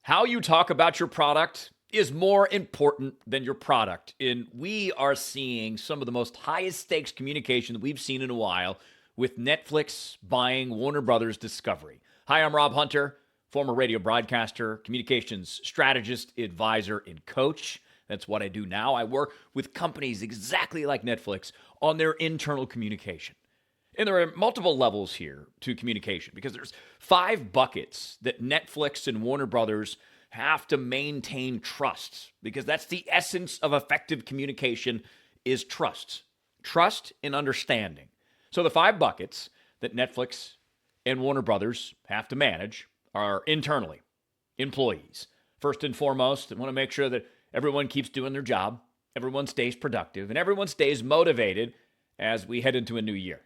How you talk about your product is more important than your product. And we are seeing some of the most highest stakes communication that we've seen in a while with Netflix buying Warner Brothers Discovery. Hi, I'm Rob Hunter, former radio broadcaster, communications strategist, advisor, and coach. That's what I do now. I work with companies exactly like Netflix on their internal communication. And there are multiple levels here to communication because there's 5 buckets that Netflix and Warner Brothers have to maintain trust, because that's the essence of effective communication is trust. Trust and understanding. So the 5 buckets that Netflix and Warner Brothers have to manage are internally, employees. First and foremost, they want to make sure that everyone keeps doing their job, everyone stays productive, and everyone stays motivated as we head into a new year.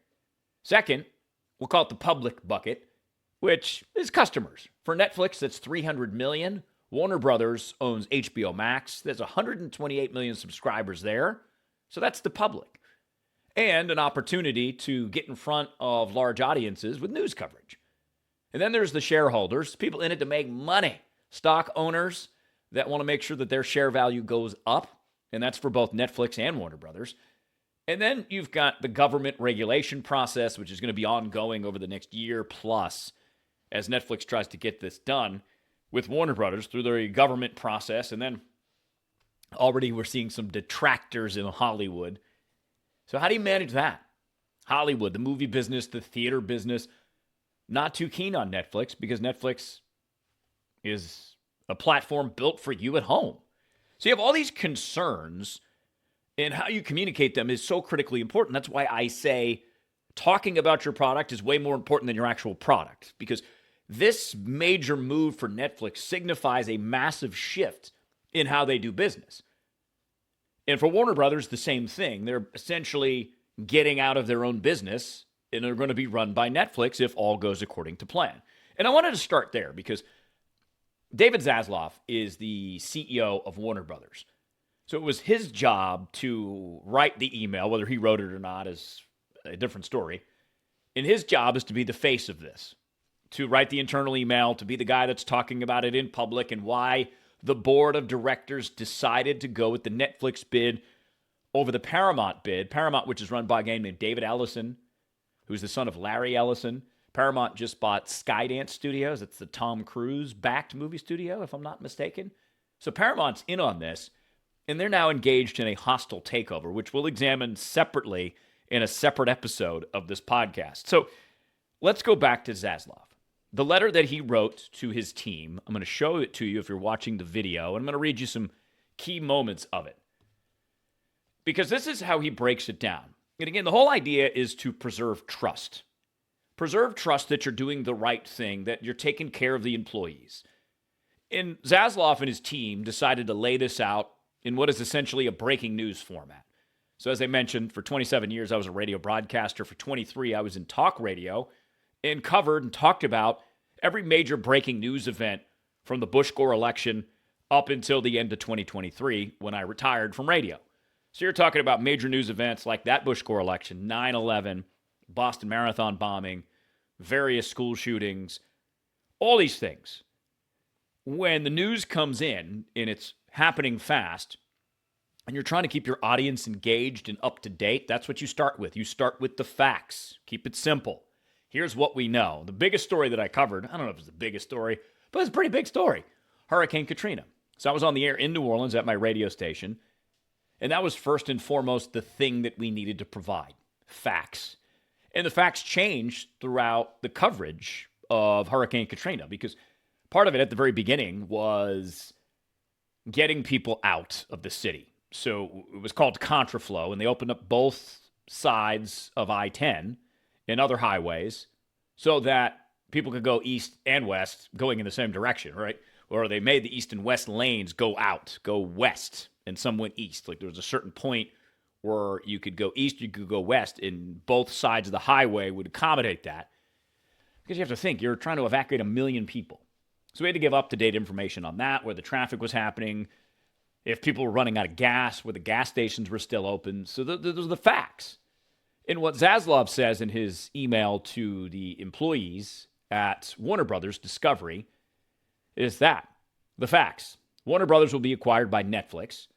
Second, we'll call it the public bucket, which is customers. For Netflix, that's 300 million. Warner Brothers owns HBO Max. There's 128 million subscribers there. So that's the public. And an opportunity to get in front of large audiences with news coverage. And then there's the shareholders, people in it to make money. Stock owners that want to make sure that their share value goes up. And that's for both Netflix and Warner Brothers. And then you've got the government regulation process, which is going to be ongoing over the next year plus as Netflix tries to get this done with Warner Brothers through their government process. And then already we're seeing some detractors in Hollywood. So how do you manage that? Hollywood, the movie business, the theater business, not too keen on Netflix because Netflix is a platform built for you at home. So you have all these concerns, and how you communicate them is so critically important. That's why I say talking about your product is way more important than your actual product, because this major move for Netflix signifies a massive shift in how they do business. And for Warner Brothers, the same thing. They're essentially getting out of their own business, and they're going to be run by Netflix if all goes according to plan. And I wanted to start there because David Zaslav is the CEO of Warner Brothers. So it was his job to write the email. Whether he wrote it or not is a different story. And his job is to be the face of this, to write the internal email, to be the guy that's talking about it in public and why the board of directors decided to go with the Netflix bid over the Paramount bid. Paramount, which is run by a guy named David Ellison, who's the son of Larry Ellison. Paramount just bought Skydance Studios. It's the Tom Cruise-backed movie studio, if I'm not mistaken. So Paramount's in on this. And they're now engaged in a hostile takeover, which we'll examine separately in a separate episode of this podcast. So let's go back to Zaslav. The letter that he wrote to his team, I'm going to show it to you if you're watching the video, and I'm going to read you some key moments of it. Because this is how he breaks it down. And again, the whole idea is to preserve trust. Preserve trust that you're doing the right thing, that you're taking care of the employees. And Zaslav and his team decided to lay this out in what is essentially a breaking news format. So as I mentioned, for 27 years, I was a radio broadcaster. For 23, I was in talk radio and covered and talked about every major breaking news event from the Bush-Gore election up until the end of 2023 when I retired from radio. So you're talking about major news events like that Bush-Gore election, 9/11, Boston Marathon bombing, various school shootings, all these things. When the news comes in and it's happening fast, and you're trying to keep your audience engaged and up to date, that's what you start with. You start with the facts. Keep it simple. Here's what we know. The biggest story that I covered, I don't know if it's the biggest story, but it's a pretty big story. Hurricane Katrina. So I was on the air in New Orleans at my radio station, and that was first and foremost the thing that we needed to provide, facts. And the facts changed throughout the coverage of Hurricane Katrina, because part of it at the very beginning was getting people out of the city. So it was called contraflow, and they opened up both sides of I-10 and other highways so that people could go east and west going in the same direction, right? Or they made the east and west lanes go out, go west, and some went east. Like there was a certain point where you could go east, you could go west, and both sides of the highway would accommodate that. Because you have to think, you're trying to evacuate 1 million people. So we had to give up-to-date information on that, where the traffic was happening, if people were running out of gas, where the gas stations were still open. So those are the facts. And what Zaslav says in his email to the employees at Warner Brothers Discovery is that the facts. Warner Brothers will be acquired by Netflix.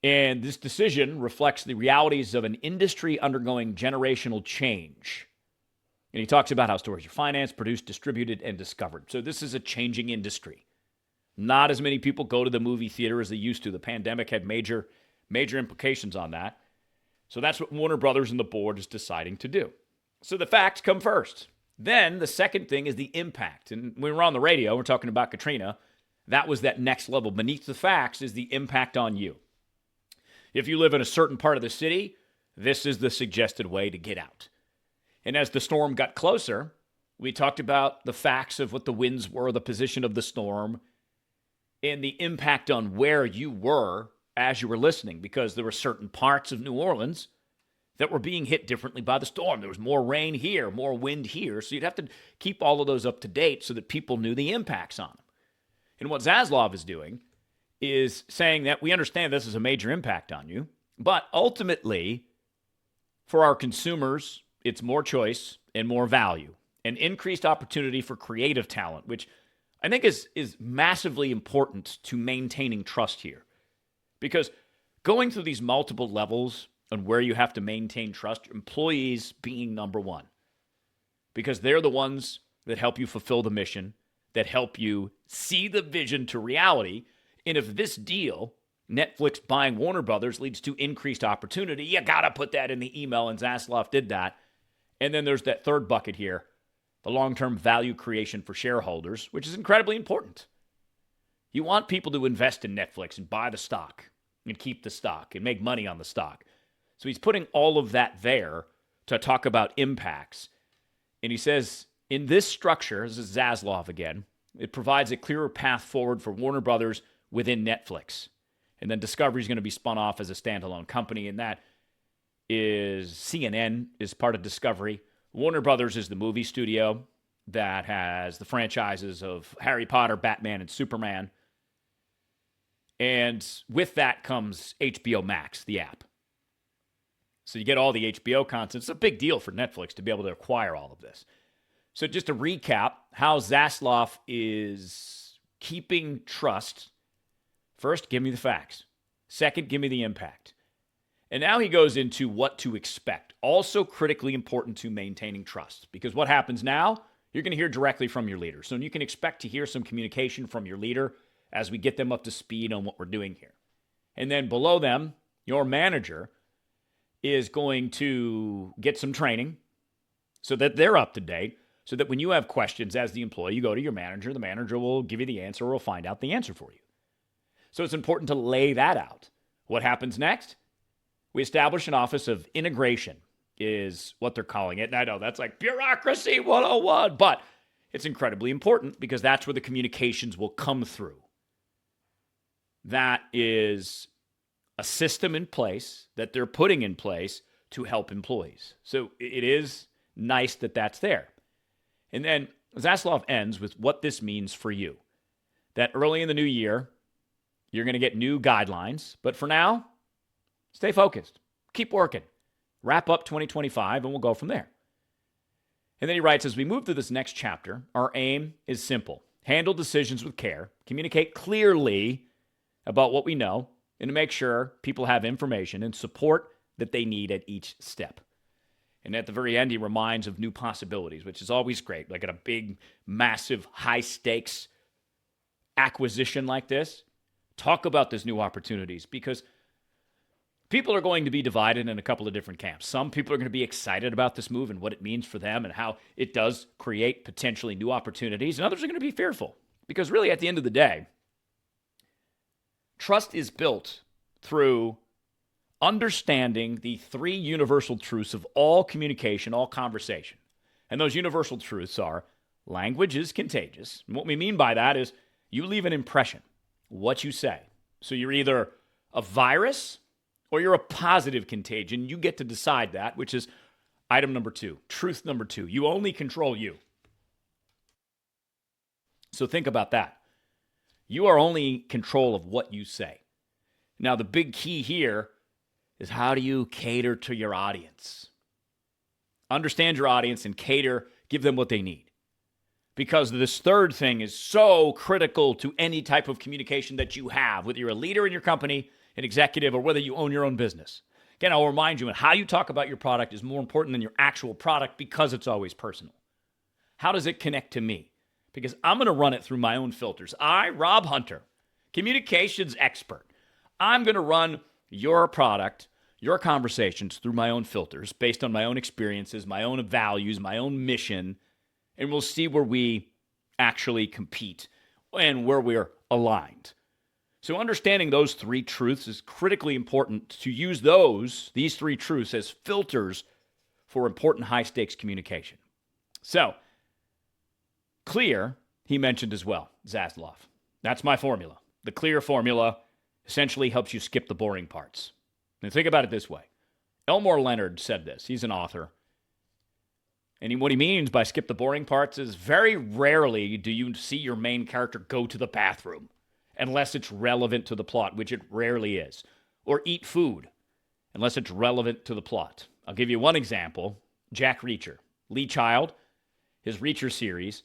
And this decision reflects the realities of an industry undergoing generational change. And he talks about how stories are financed, produced, distributed, and discovered. So this is a changing industry. Not as many people go to the movie theater as they used to. The pandemic had major implications on that. So that's what Warner Brothers and the board is deciding to do. So the facts come first. Then the second thing is the impact. And when we're on the radio, we're talking about Katrina. That was that next level. Beneath the facts is the impact on you. If you live in a certain part of the city, this is the suggested way to get out. And as the storm got closer, we talked about the facts of what the winds were, the position of the storm, and the impact on where you were as you were listening, because there were certain parts of New Orleans that were being hit differently by the storm. There was more rain here, more wind here. So you'd have to keep all of those up to date so that people knew the impacts on them. And what Zaslav is doing is saying that we understand this is a major impact on you, but ultimately, for our consumers, it's more choice and more value and increased opportunity for creative talent, which I think is massively important to maintaining trust here. Because going through these multiple levels and where you have to maintain trust, employees being number one, because they're the ones that help you fulfill the mission, that help you see the vision to reality. And if this deal, Netflix buying Warner Brothers, leads to increased opportunity, you got to put that in the email, and Zaslav did that. And then there's that third bucket here, the long-term value creation for shareholders, which is incredibly important. You want people to invest in Netflix and buy the stock and keep the stock and make money on the stock. So he's putting all of that there to talk about impacts. And he says, in this structure, this is Zaslav again, it provides a clearer path forward for Warner Brothers within Netflix. And then Discovery is going to be spun off as a standalone company, and that is CNN is part of Discovery. Warner Brothers is the movie studio that has the franchises of Harry Potter, Batman, and Superman. And with that comes HBO Max, the app. So you get all the HBO content. It's a big deal for Netflix to be able to acquire all of this. So just to recap how Zaslav is keeping trust. First, give me the facts. Second, give me the impact. And now he goes into what to expect. Also critically important to maintaining trust. Because what happens now, you're going to hear directly from your leader. So you can expect to hear some communication from your leader as we get them up to speed on what we're doing here. And then below them, your manager is going to get some training so that they're up to date, so that when you have questions as the employee, you go to your manager, the manager will give you the answer or will find out the answer for you. So it's important to lay that out. What happens next? We establish an office of integration is what they're calling it. And I know that's like bureaucracy 101, but it's incredibly important because that's where the communications will come through. That is a system in place that they're putting in place to help employees. So it is nice that that's there. And then Zaslav ends with what this means for you. That early in the new year, you're going to get new guidelines. But for now, stay focused. Keep working. Wrap up 2025, and we'll go from there. And then he writes, as we move through this next chapter, our aim is simple. Handle decisions with care. Communicate clearly about what we know, and to make sure people have information and support that they need at each step. And at the very end, he reminds of new possibilities, which is always great. Like at a big, massive, high-stakes acquisition like this, talk about these new opportunities because people are going to be divided in a couple of different camps. Some people are going to be excited about this move and what it means for them and how it does create potentially new opportunities, and others are going to be fearful because really at the end of the day, trust is built through understanding the three universal truths of all communication, all conversation. And those universal truths are language is contagious. And what we mean by that is you leave an impression, what you say. So you're either a virus or you're a positive contagion. You get to decide that, which is item number 2, truth number 2. You only control you. So think about that. You are only in control of what you say. Now, the big key here is how do you cater to your audience? Understand your audience and cater, give them what they need. because this third thing is so critical to any type of communication that you have, whether you're a leader in your company, an executive, or whether you own your own business. Again, I'll remind you, how you talk about your product is more important than your actual product because it's always personal. How does it connect to me? Because I'm going to run it through my own filters. I, Rob Hunter, communications expert, I'm going to run your product, your conversations through my own filters based on my own experiences, my own values, my own mission, and we'll see where we actually compete and where we're aligned. So understanding those three truths is critically important to use these three truths as filters for important high-stakes communication. So, clear, he mentioned as well, Zaslav. That's my formula. The clear formula essentially helps you skip the boring parts. And think about it this way. Elmore Leonard said this. He's an author. And what he means by skip the boring parts is very rarely do you see your main character go to the bathroom unless it's relevant to the plot, which it rarely is, or eat food unless it's relevant to the plot. I'll give you one example. Jack Reacher. Lee Child, his Reacher series.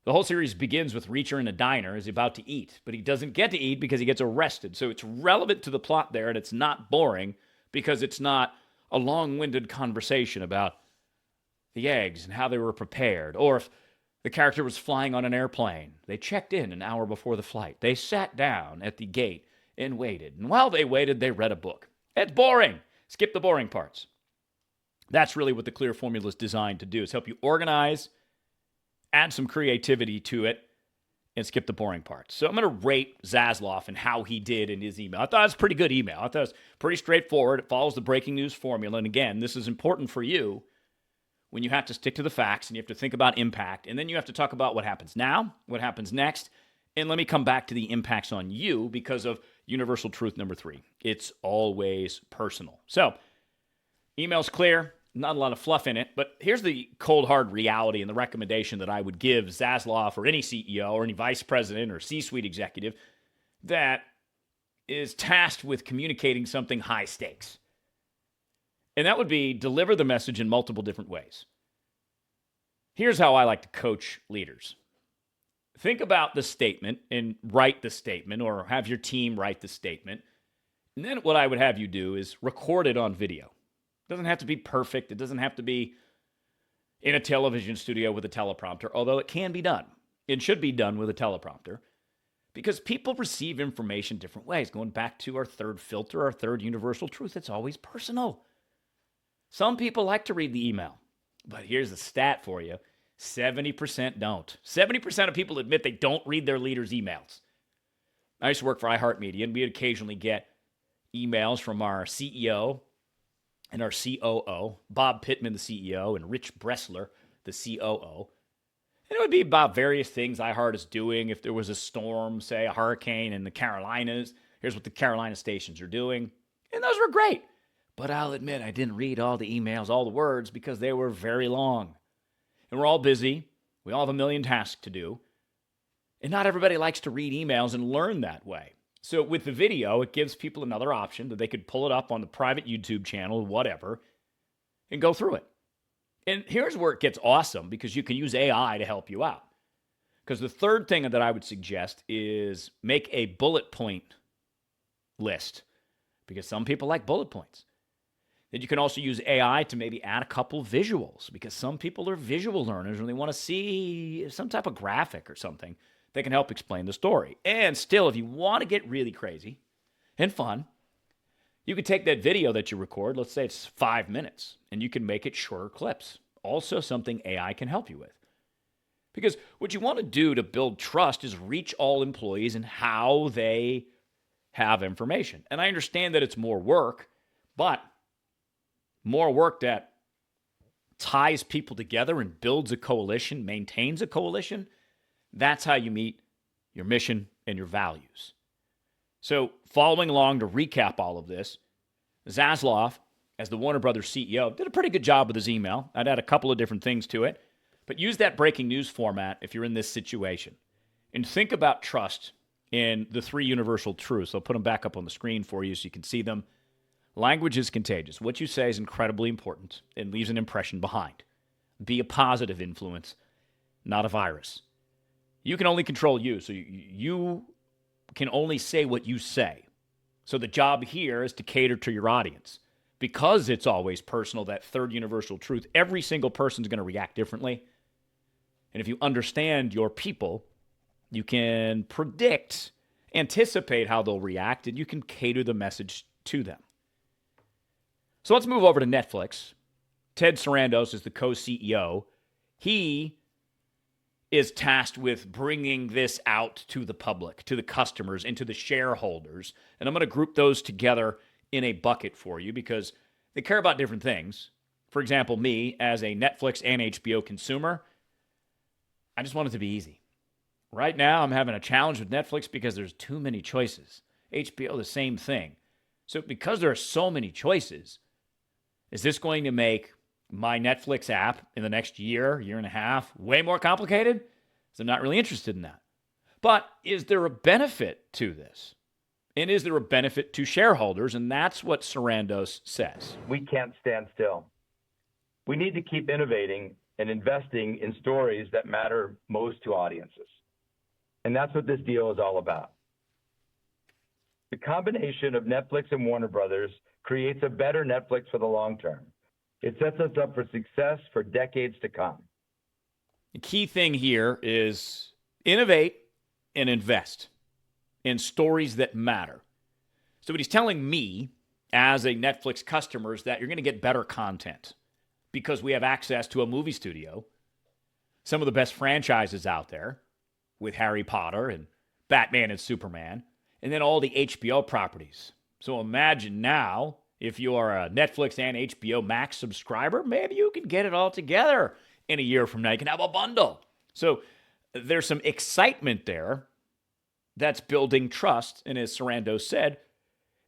The whole series begins with Reacher in a diner as he's about to eat, but he doesn't get to eat because he gets arrested. So it's relevant to the plot there, and it's not boring because it's not a long-winded conversation about the eggs and how they were prepared, or if the character was flying on an airplane. They checked in an hour before the flight. They sat down at the gate and waited. And while they waited, they read a book. It's boring. Skip the boring parts. That's really what the clear formula is designed to do, is help you organize, add some creativity to it, and skip the boring parts. So I'm going to rate Zaslav and how he did in his email. I thought it was a pretty good email. I thought it was pretty straightforward. It follows the breaking news formula. And again, this is important for you when you have to stick to the facts and you have to think about impact. And then you have to talk about what happens now, what happens next. And let me come back to the impacts on you because of universal truth number 3. It's always personal. So, email's clear, not a lot of fluff in it, but here's the cold, hard reality and the recommendation that I would give Zaslav or any CEO or any vice president or C-suite executive that is tasked with communicating something high stakes. And that would be deliver the message in multiple different ways. Here's how I like to coach leaders. Think about the statement and write the statement, or have your team write the statement. And then what I would have you do is record it on video. It doesn't have to be perfect. It doesn't have to be in a television studio with a teleprompter, although it can be done. It should be done with a teleprompter because people receive information different ways. Going back to our third filter, our third universal truth, it's always personal. Some people like to read the email, but here's a stat for you. 70% don't. 70% of people admit they don't read their leaders' emails. I used to work for iHeartMedia, and we'd occasionally get emails from our CEO and our COO, Bob Pittman, the CEO, and Rich Bressler, the COO. And it would be about various things iHeart is doing. If there was a storm, say a hurricane in the Carolinas, here's what the Carolina stations are doing. And those were great. But I'll admit I didn't read all the emails, all the words, because they were very long. And we're all busy. We all have a million tasks to do. And not everybody likes to read emails and learn that way. So with the video, it gives people another option that they could pull it up on the private YouTube channel, whatever, and go through it. And here's where it gets awesome, because you can use AI to help you out. Because the third thing that I would suggest is make a bullet point list, because some people like bullet points. Then you can also use AI to maybe add a couple visuals, because some people are visual learners and they want to see some type of graphic or something that can help explain the story. And still, if you want to get really crazy and fun, you could take that video that you record, let's say it's 5 minutes, and you can make it shorter clips. Also something AI can help you with. Because what you want to do to build trust is reach all employees and how they have information. And I understand that it's more work, but more work that ties people together and builds a coalition, maintains a coalition, that's how you meet your mission and your values. So following along to recap all of this, Zaslav, as the Warner Brothers CEO, did a pretty good job with his email. I'd add a couple of different things to it, but use that breaking news format if you're in this situation. And think about trust in the 3 universal truths. I'll put them back up on the screen for you so you can see them. Language is contagious. What you say is incredibly important and leaves an impression behind. Be a positive influence, not a virus. You can only control you, so you can only say what you say. So the job here is to cater to your audience. Because it's always personal, that third universal truth, every single person's going to react differently. And if you understand your people, you can predict, anticipate how they'll react, and you can cater the message to them. So let's move over to Netflix. Ted Sarandos is the co-CEO. He is tasked with bringing this out to the public, to the customers, and to the shareholders. And I'm going to group those together in a bucket for you because they care about different things. For example, me, as a Netflix and HBO consumer, I just want it to be easy. Right now, I'm having a challenge with Netflix because there's too many choices. HBO, the same thing. So because there are so many choices, is this going to make my Netflix app in the next year, year and a half, way more complicated? So I'm not really interested in that. But is there a benefit to this? And is there a benefit to shareholders? And that's what Sarandos says. We can't stand still. We need to keep innovating and investing in stories that matter most to audiences. And that's what this deal is all about. The combination of Netflix and Warner Brothers creates a better Netflix for the long term. It sets us up for success for decades to come. The key thing here is innovate and invest in stories that matter. So what he's telling me as a Netflix customer is that you're going to get better content because we have access to a movie studio, some of the best franchises out there with Harry Potter and Batman and Superman, and then all the HBO properties. So imagine now, if you are a Netflix and HBO Max subscriber, maybe you can get it all together in a year from now. You can have a bundle. So there's some excitement there that's building trust. And as Sarandos said,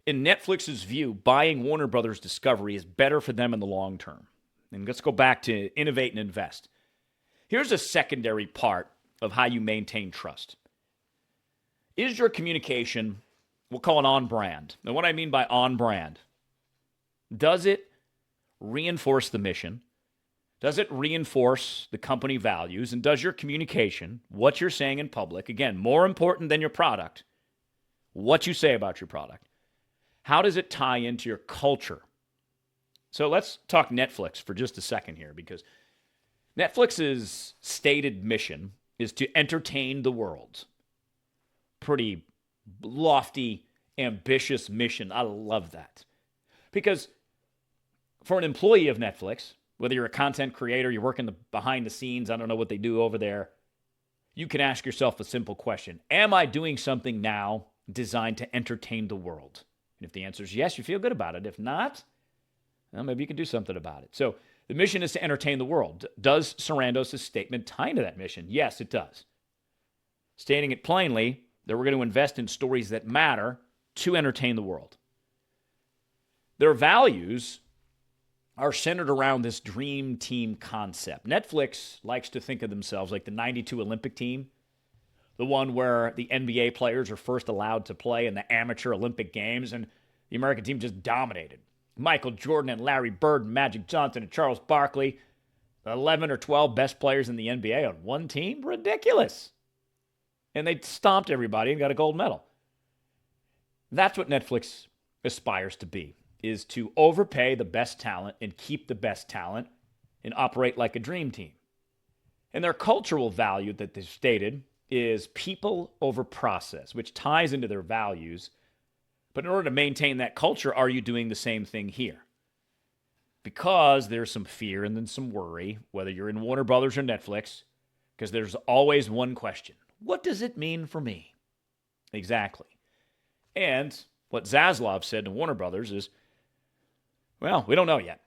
in Netflix's view, buying Warner Brothers Discovery is better for them in the long term. And let's go back to innovate and invest. Here's a secondary part of how you maintain trust. Is your communication, we'll call it on brand. And what I mean by on brand, does it reinforce the mission? Does it reinforce the company values? And does your communication, what you're saying in public, again, more important than your product, what you say about your product, how does it tie into your culture? So let's talk Netflix for just a second here, because Netflix's stated mission is to entertain the world. Pretty lofty, ambitious mission. I love that. Because for an employee of Netflix, whether you're a content creator, you're working behind the scenes, I don't know what they do over there, you can ask yourself a simple question. Am I doing something now designed to entertain the world? And if the answer is yes, you feel good about it. If not, well, maybe you can do something about it. So the mission is to entertain the world. Does Sarandos' statement tie into that mission? Yes, it does. Stating it plainly, that we're going to invest in stories that matter to entertain the world. Their values are centered around this dream team concept. Netflix likes to think of themselves like the 92 Olympic team, the one where the NBA players are first allowed to play in the amateur Olympic Games, and the American team just dominated. Michael Jordan and Larry Bird and Magic Johnson and Charles Barkley, the 11 or 12 best players in the NBA on one team? Ridiculous. And they stomped everybody and got a gold medal. That's what Netflix aspires to be, is to overpay the best talent and keep the best talent and operate like a dream team. And their cultural value that they've stated is people over process, which ties into their values. But in order to maintain that culture, are you doing the same thing here? Because there's some fear and then some worry, whether you're in Warner Brothers or Netflix, because there's always one question. What does it mean for me? Exactly. And what Zaslav said to Warner Brothers is, well, we don't know yet.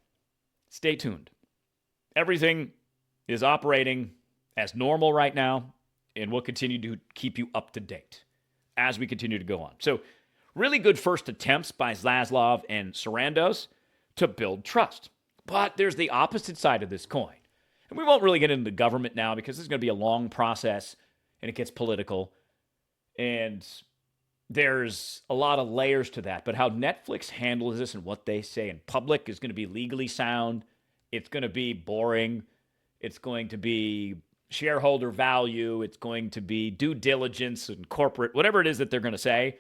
Stay tuned. Everything is operating as normal right now, and we'll continue to keep you up to date as we continue to go on. So really good first attempts by Zaslav and Sarandos to build trust. But there's the opposite side of this coin. And we won't really get into government now because this is going to be a long process and it gets political. And there's a lot of layers to that. But how Netflix handles this and what they say in public is going to be legally sound. It's going to be boring. It's going to be shareholder value. It's going to be due diligence and corporate, whatever it is that they're going to say,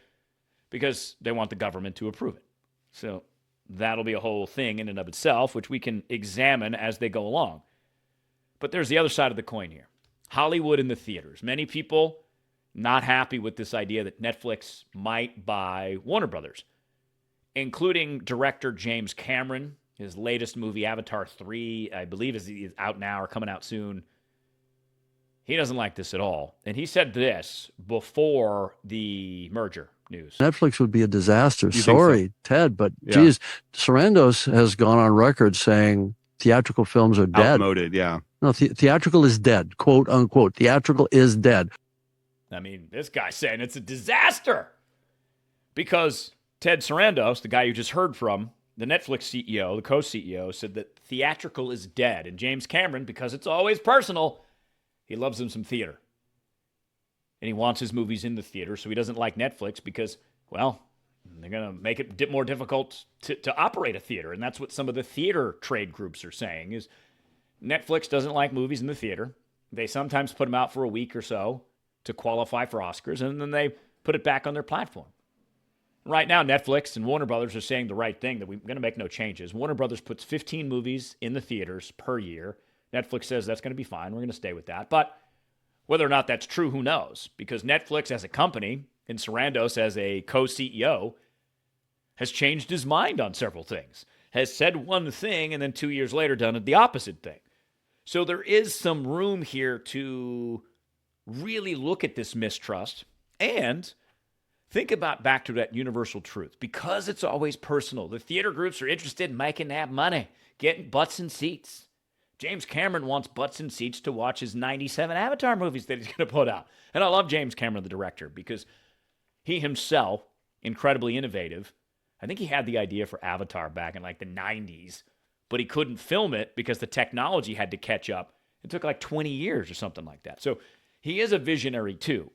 because they want the government to approve it. So that'll be a whole thing in and of itself, which we can examine as they go along. But there's the other side of the coin here. Hollywood in the theaters. Many people not happy with this idea that Netflix might buy Warner Brothers, including director James Cameron. His latest movie, Avatar 3, I believe is out now or coming out soon. He doesn't like this at all. And he said this before the merger news. Netflix would be a disaster. Sorry, so? Ted, but geez, Sarandos has gone on record saying theatrical films are dead. Outmoded, yeah. No, theatrical is dead, quote unquote. Theatrical is dead. I mean, this guy's saying it's a disaster because Ted Sarandos, the guy you just heard from, the Netflix CEO, the co-CEO, said that theatrical is dead. And James Cameron, because it's always personal, he loves him some theater. And he wants his movies in the theater, so he doesn't like Netflix because, well, they're going to make it more difficult to operate a theater. And that's what some of the theater trade groups are saying is Netflix doesn't like movies in the theater. They sometimes put them out for a week or so to qualify for Oscars, and then they put it back on their platform. Right now, Netflix and Warner Brothers are saying the right thing, that we're going to make no changes. Warner Brothers puts 15 movies in the theaters per year. Netflix says that's going to be fine. We're going to stay with that. But whether or not that's true, who knows? Because Netflix as a company and Sarandos as a co-CEO has changed his mind on several things, has said one thing and then 2 years later done the opposite thing. So there is some room here to really look at this mistrust and think about back to that universal truth. Because it's always personal, the theater groups are interested in making that money, getting butts in seats. James Cameron wants butts in seats to watch his 97 Avatar movies that he's going to put out. And I love James Cameron, the director, because he himself, incredibly innovative. I think he had the idea for Avatar back in like the 90s, but he couldn't film it because the technology had to catch up. It took like 20 years or something like that. So he is a visionary too.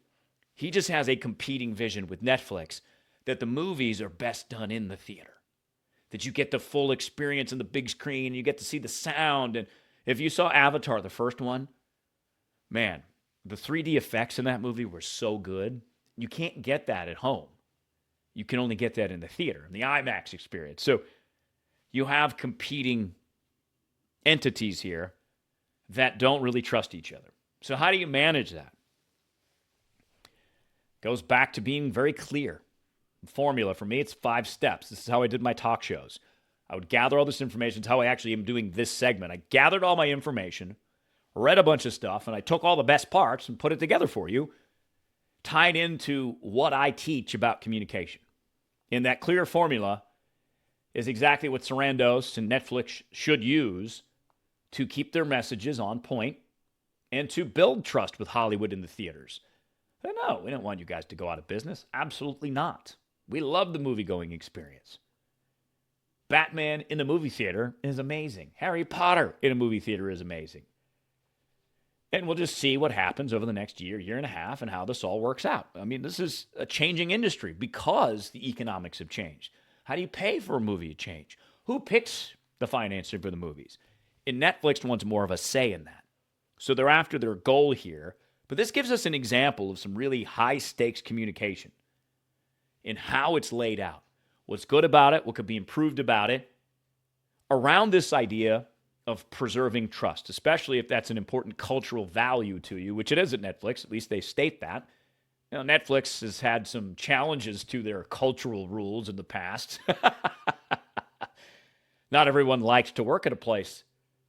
He just has a competing vision with Netflix that the movies are best done in the theater, that you get the full experience in the big screen, you get to see the sound. And if you saw Avatar, the first one, man, the 3D effects in that movie were so good. You can't get that at home. You can only get that in the theater, in the IMAX experience. So you have competing entities here that don't really trust each other. So how do you manage that? Goes back to being very clear. The formula for me, it's 5 steps. This is how I did my talk shows. I would gather all this information. It's how I actually am doing this segment. I gathered all my information, read a bunch of stuff, and I took all the best parts and put it together for you, tied into what I teach about communication. And that clear formula is exactly what Sarandos and Netflix should use to keep their messages on point and to build trust with Hollywood in the theaters. No, we don't want you guys to go out of business. Absolutely not. We love the movie-going experience. Batman in a movie theater is amazing. Harry Potter in a movie theater is amazing. And we'll just see what happens over the next year, year and a half, and how this all works out. I mean, this is a changing industry because the economics have changed. How do you pay for a movie to change? Who picks the financing for the movies? And Netflix wants more of a say in that. So they're after their goal here. But this gives us an example of some really high-stakes communication in how it's laid out. What's good about it, what could be improved about it, around this idea of preserving trust, especially if that's an important cultural value to you, which it is at Netflix. At least they state that. You know, Netflix has had some challenges to their cultural rules in the past. Not everyone likes to work at a place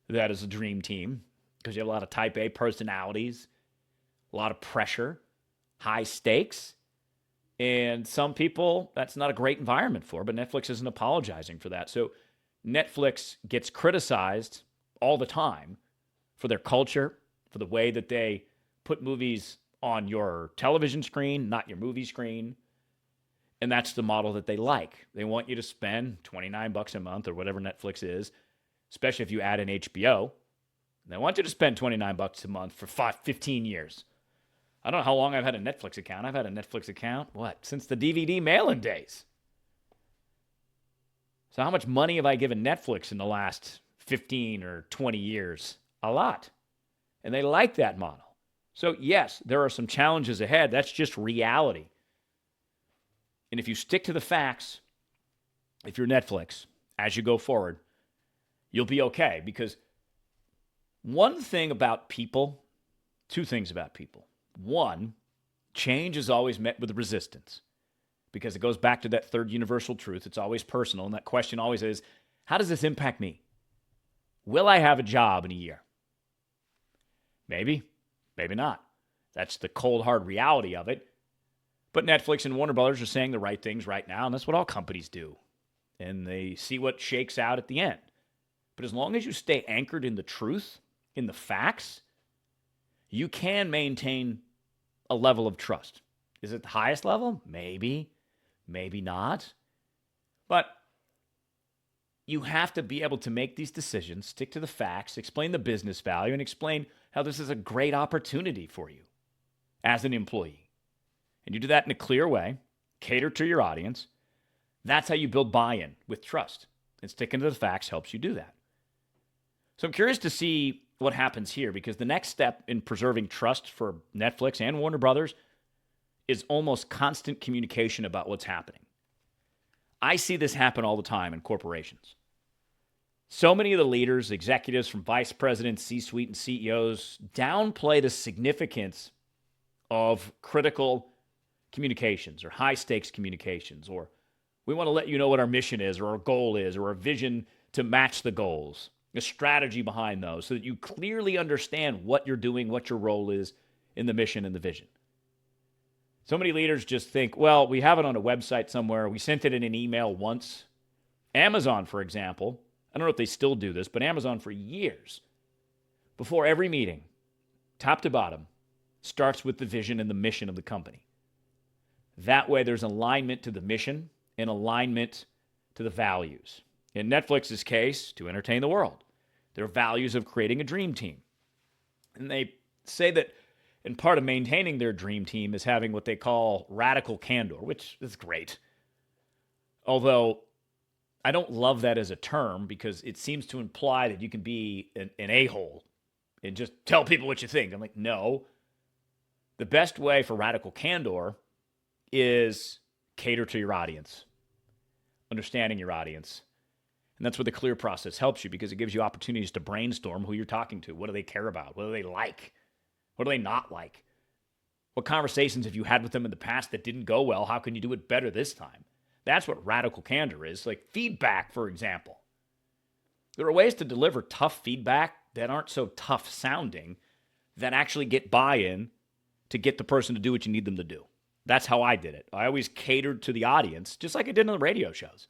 that is a dream team because you have a lot of type A personalities, a lot of pressure, high stakes. And some people, that's not a great environment for, but Netflix isn't apologizing for that. So Netflix gets criticized all the time for their culture, for the way that they put movies on your television screen, not your movie screen. And that's the model that they like. They want you to spend $29 a month or whatever Netflix is, especially if you add in HBO. They want you to spend $29 a month for 15 years. I don't know how long I've had a Netflix account. I've had a Netflix account, since the DVD mail-in days. So how much money have I given Netflix in the last 15 or 20 years? A lot. And they like that model. So yes, there are some challenges ahead. That's just reality. And if you stick to the facts, if you're Netflix, as you go forward, you'll be okay. Because one thing about people, two things about people. One, change is always met with resistance because it goes back to that third universal truth. It's always personal. And that question always is, how does this impact me? Will I have a job in a year? Maybe, maybe not. That's the cold, hard reality of it. But Netflix and Warner Brothers are saying the right things right now, and that's what all companies do. And they see what shakes out at the end. But as long as you stay anchored in the truth, in the facts, you can maintain a level of trust. Is it the highest level? Maybe, maybe not. But you have to be able to make these decisions, stick to the facts, explain the business value, and explain how this is a great opportunity for you as an employee. And you do that in a clear way, cater to your audience. That's how you build buy-in with trust. And sticking to the facts helps you do that. So I'm curious to see what happens here, because the next step in preserving trust for Netflix and Warner Brothers is almost constant communication about what's happening. I see this happen all the time in corporations. So many of the leaders, executives from vice presidents, C-suite, and CEOs downplay the significance of critical communications or high-stakes communications, or we want to let you know what our mission is or our goal is or our vision to match the goals, the strategy behind those, so that you clearly understand what you're doing, what your role is in the mission and the vision. So many leaders just think, well, we have it on a website somewhere. We sent it in an email once. Amazon, for example, I don't know if they still do this, but Amazon for years, before every meeting, top to bottom, starts with the vision and the mission of the company. That way there's alignment to the mission and alignment to the values. In Netflix's case, to entertain the world. Their values of creating a dream team. And they say that and part of maintaining their dream team is having what they call radical candor, which is great. Although I don't love that as a term because it seems to imply that you can be an a-hole and just tell people what you think. I'm like, no. The best way for radical candor is cater to your audience, understanding your audience. And that's where the clear process helps you, because it gives you opportunities to brainstorm who you're talking to. What do they care about? What do they like? What do they not like? What conversations have you had with them in the past that didn't go well? How can you do it better this time? That's what radical candor is. Like feedback, for example. There are ways to deliver tough feedback that aren't so tough sounding that actually get buy-in to get the person to do what you need them to do. That's how I did it. I always catered to the audience, just like I did on the radio shows.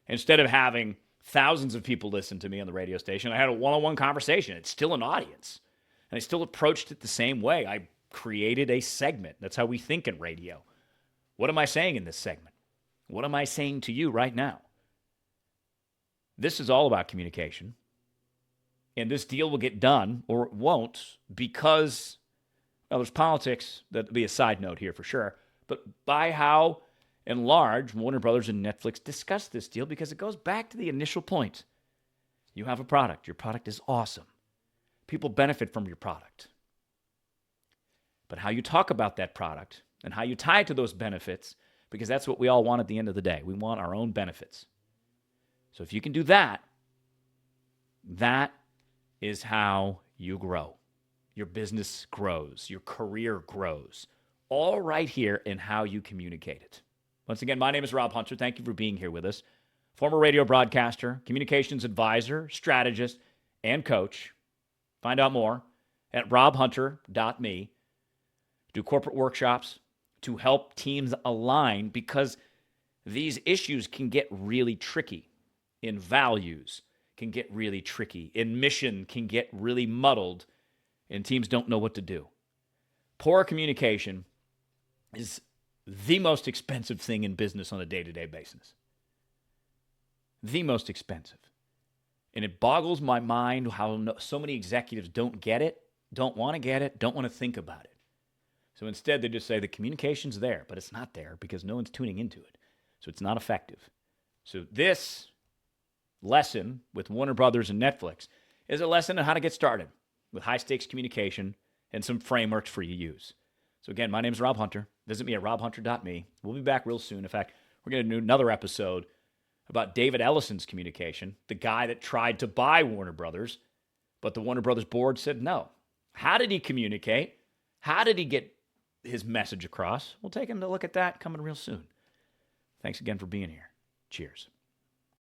Instead of having thousands of people listen to me on the radio station, I had a one-on-one conversation. It's still an audience. And I still approached it the same way. I created a segment. That's how we think in radio. What am I saying in this segment? What am I saying to you right now? This is all about communication. And this deal will get done, or it won't, because, well, there's politics. That'll be a side note here for sure. But by how and large Warner Brothers and Netflix discuss this deal, because it goes back to the initial point. You have a product. Your product is awesome. People benefit from your product. But how you talk about that product and how you tie it to those benefits, because that's what we all want at the end of the day. We want our own benefits. So if you can do that, that is how you grow. Your business grows. Your career grows. All right here in how you communicate it. Once again, my name is Rob Hunter. Thank you for being here with us. Former radio broadcaster, communications advisor, strategist, and coach. Find out more at robhunter.me. Do corporate workshops to help teams align, because these issues can get really tricky. In values can get really tricky. In mission can get really muddled, and teams don't know what to do. Poor communication is the most expensive thing in business on a day-to-day basis. The most expensive. And it boggles my mind how so many executives don't get it, don't want to get it, don't want to think about it. So instead, they just say the communication's there, but it's not there because no one's tuning into it. So it's not effective. So this lesson with Warner Brothers and Netflix is a lesson on how to get started. with high-stakes communication and some frameworks for you to use. So again, my name is Rob Hunter. Visit me at robhunter.me. We'll be back real soon. In fact, we're going to do another episode about David Ellison's communication, the guy that tried to buy Warner Brothers, but the Warner Brothers board said no. How did he communicate? How did he get his message across? We'll take a look at that coming real soon. Thanks again for being here. Cheers.